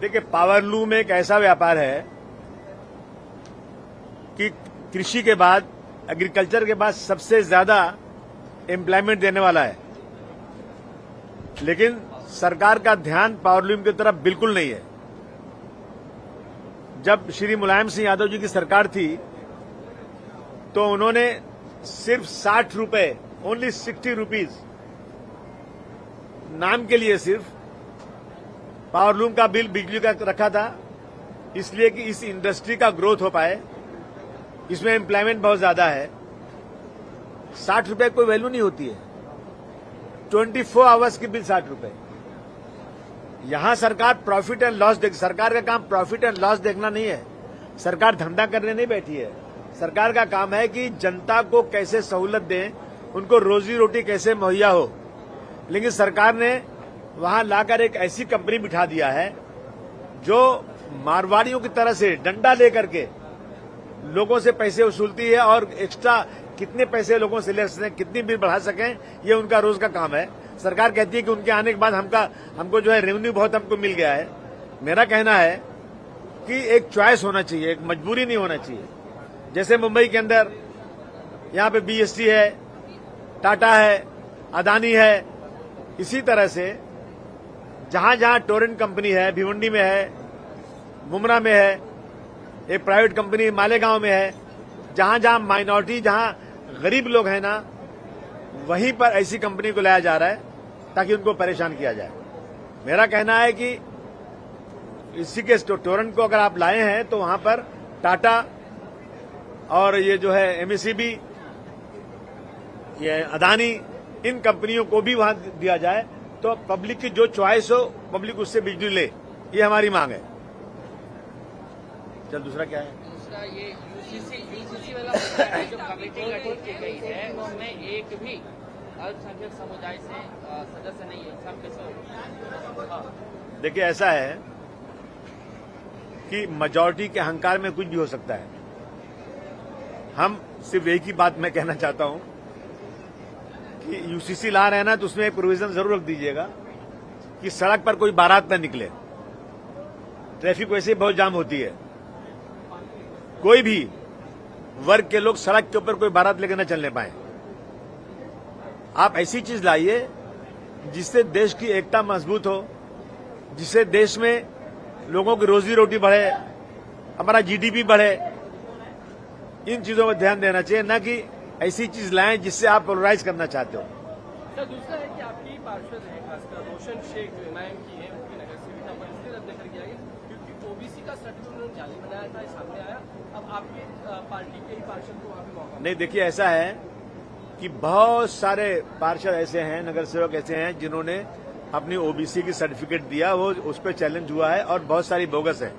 देखिए, पावरलूम एक ऐसा व्यापार है कि कृषि के बाद, एग्रीकल्चर के बाद सबसे ज्यादा एम्प्लॉयमेंट देने वाला है, लेकिन सरकार का ध्यान पावरलूम की तरफ बिल्कुल नहीं है। जब श्री मुलायम सिंह यादव जी की सरकार थी तो उन्होंने सिर्फ 60 रुपए, ओनली 60 रुपीज नाम के लिए सिर्फ पावरलूम का बिल बिजली का रखा था, इसलिए कि इस इंडस्ट्री का ग्रोथ हो पाए। इसमें एम्प्लॉयमेंट बहुत ज्यादा है। 60 रुपए कोई वैल्यू नहीं होती है। 24 आवर्स की बिल 60 रुपए। यहां सरकार प्रॉफिट एंड लॉस देख, सरकार का काम प्रॉफिट एंड लॉस देखना नहीं है। सरकार धंधा करने नहीं बैठी है। सरकार का काम है कि जनता को कैसे सहूलत दें, उनको रोजी रोटी कैसे मुहैया हो। लेकिन सरकार ने वहां लाकर एक ऐसी कंपनी बिठा दिया है जो मारवाड़ियों की तरह से डंडा लेकर के लोगों से पैसे वसूलती है और एक्स्ट्रा कितने पैसे लोगों से ले सकें, कितनी बिल बढ़ा सकें, ये उनका रोज का काम है। सरकार कहती है कि उनके आने के बाद हमको जो है रेवेन्यू बहुत हमको मिल गया है। मेरा कहना है कि एक चॉइस होना चाहिए, एक मजबूरी नहीं होना चाहिए। जैसे मुंबई के अंदर यहाँ पे बीएसटी है, टाटा है, अदानी है, इसी तरह से जहां जहां टोरेंट कंपनी है, भिवंडी में है, मुमरा में है, एक प्राइवेट कंपनी मालेगांव में है, जहां जहां माइनॉरिटी, जहां गरीब लोग हैं ना, वहीं पर ऐसी कंपनी को लाया जा रहा है ताकि उनको परेशान किया जाए। मेरा कहना है कि इसी के टोरेंट को अगर आप लाए हैं तो वहां पर टाटा और ये जो है एमएससीबी, ये अदानी, इन कंपनियों को भी वहां दिया जाए तो पब्लिक की जो चॉइस हो, पब्लिक उससे बिजली ले, ये हमारी मांग है। चल, दूसरा क्या है? दूसरा ये यूसीसी वाला मुद्दा है जो कमेटी गठित की गई है, उसमें एक भी अल्पसंख्यक समुदाय से सदस्य नहीं है। सब कैसे? देखिए, ऐसा है कि मेजॉरिटी के अहंकार में कुछ भी हो सकता है। हम सिर्फ एक ही बात मैं कहना चाहता हूं कि यूसीसी ला रहे हैं ना, तो उसमें एक प्रोविजन जरूर रख दीजिएगा कि सड़क पर कोई बारात न निकले। ट्रैफिक वैसे ही बहुत जाम होती है। कोई भी वर्ग के लोग सड़क के ऊपर कोई बारात लेकर न चलने पाए। आप ऐसी चीज लाइए जिससे देश की एकता मजबूत हो, जिससे देश में लोगों की रोजी रोटी बढ़े, हमारा जीडीपी बढ़े। इन चीजों पर ध्यान देना चाहिए, न कि ऐसी चीज लाएं जिससे आप पोलराइज करना चाहते हो। सर, दूसरा है कि आपकी पार्षद है, खासकर रोशन शेख जो एमआईएम की है, उनकी नगर सेविका पर इसलिए रद्द कर दिया गया क्योंकि ओबीसी का सर्टिफिकेट उन्होंने जाली बनाया था, सामने आया। अब आपकी पार्टी के ही पार्षद को वहां पे मौका नहीं, देखिए, ऐसा है कि बहुत सारे पार्षद ऐसे हैं, नगर सेवक ऐसे हैं जिन्होंने अपनी ओबीसी की सर्टिफिकेट दिया, वो उस पर चैलेंज हुआ है और बहुत सारी बोगस है।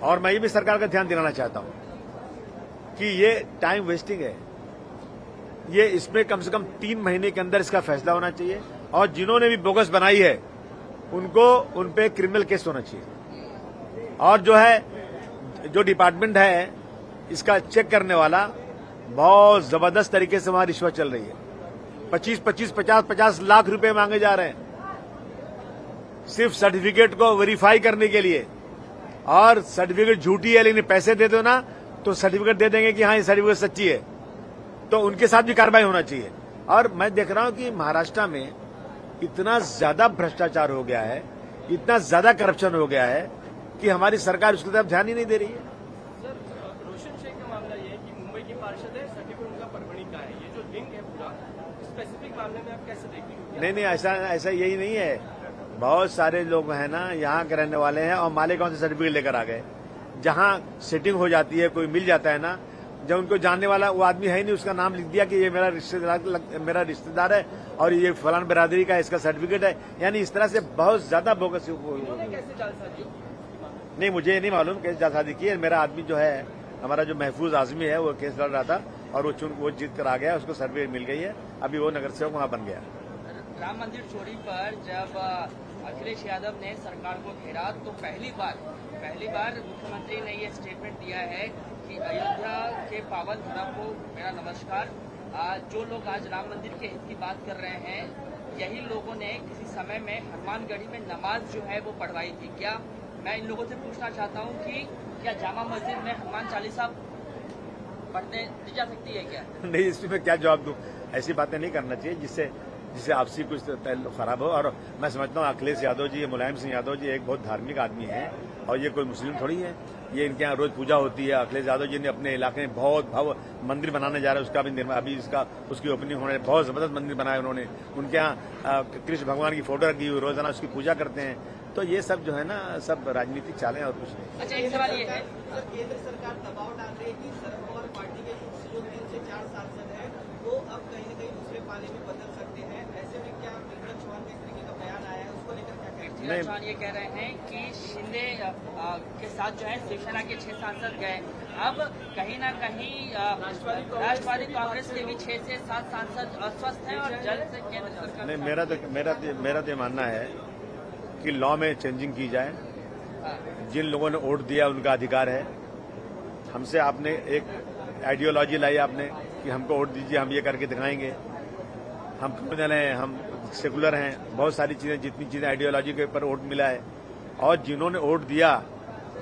और मैं ये भी सरकार का ध्यान दिलाना चाहता हूं कि ये टाइम वेस्टिंग है। ये इसमें कम से कम 3 महीने के अंदर इसका फैसला होना चाहिए और जिन्होंने भी बोगस बनाई है उनको उन पे क्रिमिनल केस होना चाहिए। और जो डिपार्टमेंट है इसका चेक करने वाला, बहुत जबरदस्त तरीके से वहां रिश्वत चल रही है। 25-25, 50-50 लाख रुपए मांगे जा रहे हैं सिर्फ सर्टिफिकेट को वेरीफाई करने के लिए। और सर्टिफिकेट झूठी है, लेकिन पैसे दे दो ना तो सर्टिफिकेट दे देंगे कि हाँ ये सर्टिफिकेट सच्ची है, तो उनके साथ भी कार्रवाई होना चाहिए। और मैं देख रहा हूं कि महाराष्ट्र में इतना ज्यादा भ्रष्टाचार हो गया है, इतना ज्यादा करप्शन हो गया है कि हमारी सरकार उसकी तरफ ध्यान ही नहीं दे रही है। सर, रोशन शेख का मामला ये है कि मुंबई की पार्षद है, सर्टिफिकेट उनका परभणी का है। ये जो लिंक है पूरा स्पेसिफिक मामले में आप कैसे देखेंगे? नहीं, ऐसा यही नहीं है। बहुत सारे लोग हैं ना यहाँ के रहने वाले हैं और मालेगांव से सर्टिफिकेट लेकर आ गए। जहाँ सेटिंग हो जाती है, कोई मिल जाता है ना, जब उनको जानने वाला वो आदमी है ही नहीं, उसका नाम लिख दिया कि ये मेरा रिश्तेदार है और ये फलान बिरादरी का इसका सर्टिफिकेट है। यानी इस तरह से बहुत ज्यादा बोगस। कैसे जालसाजी होगी? नहीं, मुझे ये नहीं मालूम कैसे जालसाजी की है। मेरा आदमी जो है, हमारा जो महफूज आजमी है, वो केस लड़ रहा था और वो जीत कर आ गया, उसको सर्टिफिकेट मिल गई है। अभी वो नगर सेवक वहां बन गया। राम मंदिर चोरी पर जब अखिलेश यादव ने सरकार को घेरा तो पहली बार मुख्यमंत्री ने ये स्टेटमेंट दिया है कि अयोध्या के पावन धर्म को मेरा नमस्कार। जो लोग आज राम मंदिर के हित की बात कर रहे हैं, यही लोगों ने किसी समय में हनुमानगढ़ी में नमाज जो है वो पढ़वाई थी। क्या मैं इन लोगों से पूछना चाहता हूँ कि क्या जामा मस्जिद में हनुमान चालीसा पढ़ने दी जा सकती है क्या? नहीं, इसमें मैं क्या जवाब दूं? ऐसी बातें नहीं करना चाहिए जिससे आपसी कुछ ताल्लुक खराब हो। और मैं समझता हूँ अखिलेश यादव जी, मुलायम सिंह यादव जी एक बहुत धार्मिक आदमी है और ये कोई मुस्लिम थोड़ी है। ये इनके यहाँ रोज पूजा होती है। अखिलेश यादव जी ने अपने इलाके में बहुत भव्य मंदिर बनाने जा रहे हैं, उसका भी निर्माण अभी उसकी ओपनिंग होने, बहुत जबरदस्त मंदिर बनाया उन्होंने। उनके यहाँ कृष्ण भगवान की फोटो रखी हुई, रोजाना उसकी पूजा करते हैं। तो ये सब जो है ना, सब राजनीतिक चालें और कुछ नहीं। अच्छा, एक सवाल ये है, सर, केंद्र सरकार दबाव डाल रही है कि शरद पवार पार्टी के जो 3 से 4 सांसद हैं वो अब कहीं न कहीं दूसरे पाले में बदल सकते हैं। ऐसे में क्या पृथ्वीराज चौहान का इस तरीके का बयान आया है, उसको लेकर क्या कहेंगे? पृथ्वीराज चौहान ये कह रहे हैं कि शिंदे के साथ जो है शिवसेना के 6 सांसद गए, अब कहीं ना कहीं राष्ट्रवादी कांग्रेस के भी 6 से 7 सांसद अस्वस्थ हैं और जल्द से केंद्र सरकार। नहीं, मेरा तो मानना है कि लॉ में चेंजिंग की जाए। जिन लोगों ने वोट दिया उनका अधिकार है। हमसे आपने एक आइडियोलॉजी लाई आपने कि हमको वोट दीजिए, हम ये करके दिखाएंगे। हम क्रिमिनल हैं, हम सेकुलर हैं, बहुत सारी चीजें, जितनी चीजें आइडियोलॉजी के ऊपर वोट मिला है। और जिन्होंने वोट दिया,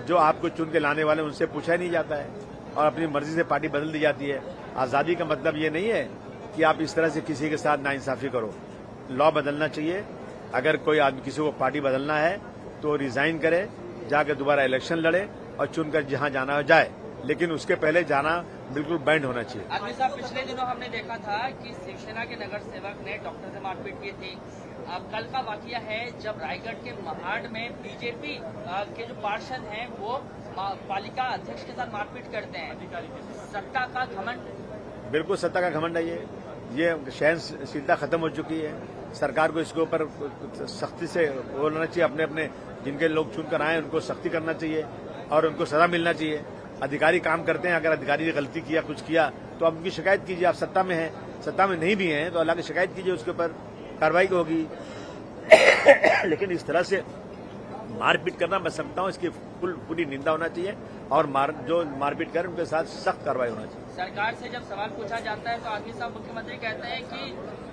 जो आपको चुन के लाने वाले, उनसे पूछा ही नहीं जाता है और अपनी मर्जी से पार्टी बदल दी जाती है। आजादी का मतलब ये नहीं है कि आप इस तरह से किसी के साथ नाइंसाफी करो। लॉ बदलना चाहिए। अगर कोई आदमी, किसी को पार्टी बदलना है तो रिजाइन करे, जाकर दोबारा इलेक्शन लड़े और चुनकर जहां जाना हो जाए, लेकिन उसके पहले जाना बिल्कुल बैंड होना चाहिए। आदमी साहब, पिछले दिनों हमने देखा था कि शिवसेना के नगर सेवक ने डॉक्टर से मारपीट की थी। अब कल का वाकया है जब रायगढ़ के महाड़ में बीजेपी के जो पार्षद हैं वो पालिका अध्यक्ष के साथ मारपीट करते हैं। सत्ता का घमंड। बिल्कुल सत्ता का घमंड है ये सहनशीलता खत्म हो चुकी है। सरकार को इसके ऊपर सख्ती से बोलना चाहिए। अपने अपने जिनके लोग चुनकर आए उनको सख्ती करना चाहिए और उनको सजा मिलना चाहिए। अधिकारी काम करते हैं, अगर अधिकारी ने गलती किया, कुछ किया, तो आप उनकी शिकायत कीजिए। आप सत्ता में हैं, सत्ता में नहीं भी हैं तो अल्लाह की शिकायत कीजिए, उसके ऊपर कार्रवाई होगी। लेकिन इस तरह से मारपीट करना, मैं समझता हूँ इसकी पूरी निंदा होना चाहिए और जो मारपीट करें उनके साथ सख्त कार्रवाई होना चाहिए। सरकार से जब सवाल पूछा जाता है तो आदमी साहब मुख्यमंत्री कहते हैं कि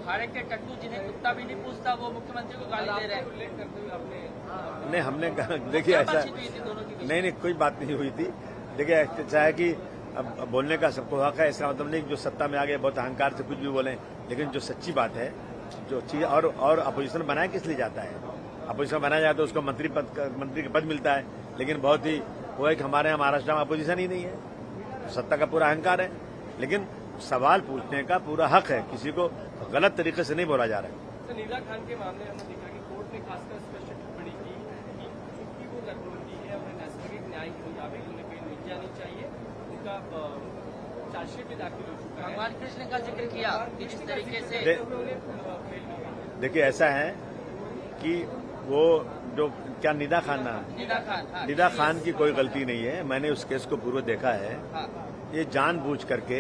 भारत के टट्टू जिन्हें कुत्ता भी नहीं पूछता वो मुख्यमंत्री को गाली दे रहे हैं। नहीं, हमने देखिए ऐसा नहीं, कोई बात नहीं हुई थी। देखिए, चाहे कि अब बोलने का सबको हक है, इसका मतलब नहीं जो सत्ता में आ गए बहुत अहंकार से कुछ भी बोलें, लेकिन जो सच्ची बात है, जो चीज और अपोजिशन बनाया किस लिए जाता है? अपोजिशन बनाया जाए तो उसको मंत्री का पद मिलता है, लेकिन बहुत ही वो है कि हमारे यहाँ महाराष्ट्र में अपोजिशन ही नहीं है। सत्ता का पूरा अहंकार है, लेकिन सवाल पूछने का पूरा हक है। किसी को गलत तरीके से नहीं बोला जा रहा है। तो निदा खान के मामले हमने देखा कि कोर्ट ने खासकर स्पष्ट टिप्पणी की कि चूंकि वो गर्भवती है, उन्हें नैसर्गिक न्याय के मुताबिक उन्हें कहीं नहीं जानी चाहिए। उनका चार्जशीट भी दाखिल हो चुका है। भगवान कृष्ण का जिक्र किया कि जिस तरीके से देखिए, ऐसा है कि वो जो क्या निदा खान हाँ। निदा खान की कोई गलती नहीं है। मैंने उस केस को पूर्व देखा है। हाँ। ये जानबूझ करके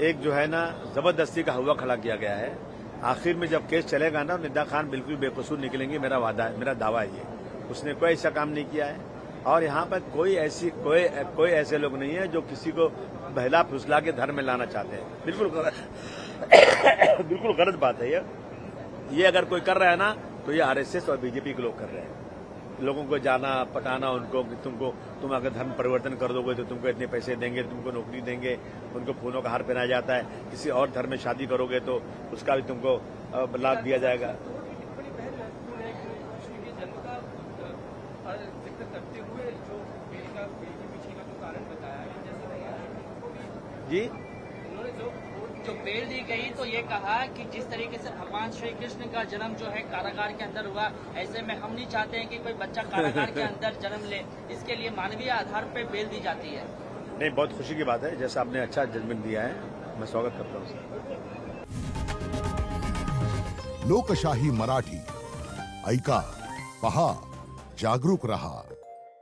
एक जो है ना जबरदस्ती का हवा खड़ा किया गया है। आखिर में जब केस चलेगा ना, निदा खान बिल्कुल बेकसूर निकलेंगी, मेरा दावा है ये। उसने कोई ऐसा काम नहीं किया है और यहाँ पर कोई ऐसे लोग नहीं है जो किसी को बहला फुसला के धर्म में लाना चाहते हैं। बिल्कुल गलत बात है ये अगर कोई कर रहा है ना तो ये आरएसएस और बीजेपी के लोग कर रहे हैं। लोगों को जाना पटाना उनको कि तुम अगर धर्म परिवर्तन कर दोगे तो तुमको इतने पैसे देंगे, तुमको नौकरी देंगे, उनको फूलों का हार पहनाया जाता है। किसी और धर्म में शादी करोगे तो उसका भी तुमको लाभ दिया जाएगा। जी, जो बेल दी गई तो ये कहा कि जिस तरीके से भगवान श्री कृष्ण का जन्म जो है कारागार के अंदर हुआ, ऐसे में हम नहीं चाहते हैं कि कोई बच्चा कारागार के अंदर जन्म ले। इसके लिए मानवीय आधार पर बेल दी जाती है। नहीं, बहुत खुशी की बात है। जैसा आपने अच्छा जजमेंट दिया है, मैं स्वागत करता हूँ। लोकशाही मराठी ऐका, पहा, जागरूक रहा।